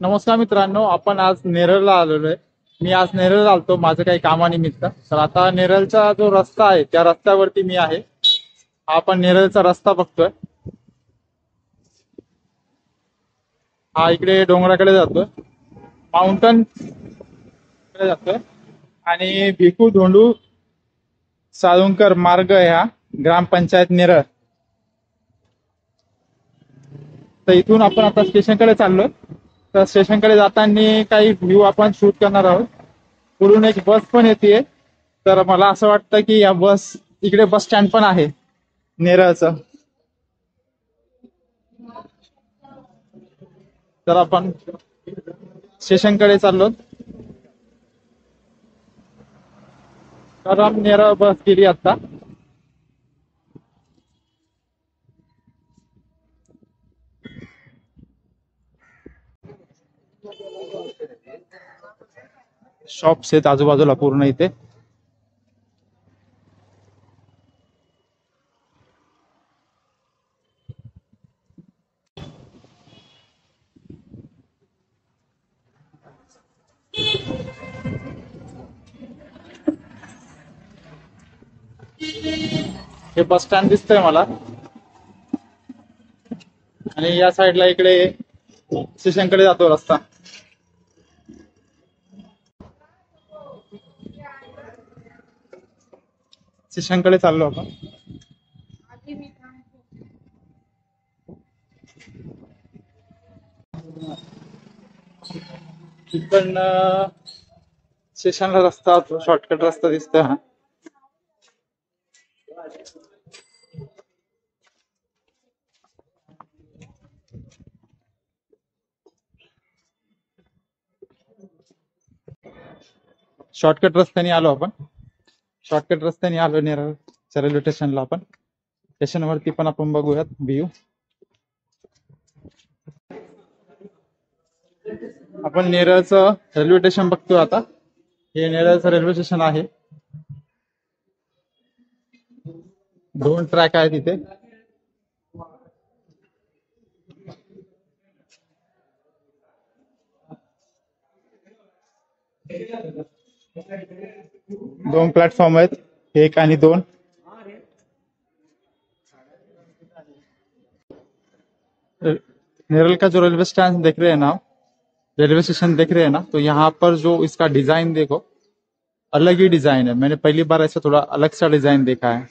नमस्कार मित्रांनो, आपण आज नेरळला आलेलो आहे. मी आज नेरळला आलतो माझं काही कामानिमित्त. तर आता नेरळचा जो रस्ता आहे त्या रस्त्यावरती मी आहे. हा आपण नेरळचा रस्ता बघतोय. हा इकडे डोंगराकडे जातोय, माउंटन कडे जातोय. आणि भिकू धोंडू साळुंकर मार्ग आहे हा, ग्रामपंचायत नेरळ. तर इथून आपण आता स्टेशनकडे चाललोय. तर स्टेशनकडे जाताना काही व्ह्यू आपण शूट करणार आहोत. पुढून एक बस पण येते. तर मला असं वाटतं की या बस इकडे बस स्टँड पण आहे नेरळचं. तर आपण स्टेशनकडे चाललो. तर नेरळ बस गेली आता. शॉप्स आहेत आजूबाजूला पूर्ण इथे. हे बस स्टँड दिसतंय मला. आणि या साईडला इकडे स्टेशनकडे जातो रस्ता. स्टेशनकडे चाललो आपण. इकडनं स्टेशनला रस्ता, शॉर्टकट रस्ता दिसतोय हा. शॉर्टकट रस्त्याने आलो आपण. शॉर्टकट रस्त्याने आलो नेरळच्या रेल्वे स्टेशनला. आपण स्टेशनवरती पण आपण बघूयात व्ह्यू. आपण नेरळचं रेल्वे स्टेशन बघतोय आता. हे नेरळचं रेल्वे स्टेशन आहे. 2 ट्रॅक आहेत इथे. दोन प्लॅटफॉर्म आहेत, 1 आणि 2. नेरल का जो रेलवे स्टैंड देख रहे हैं ना, रेलवे स्टेशन देख रहे हैं ना, तो यहाँ पर जो इसका डिजाइन देखो, अलग ही डिजाइन है। मैंने पहली बार ऐसा थोड़ा अलग सा डिजाइन देखा है।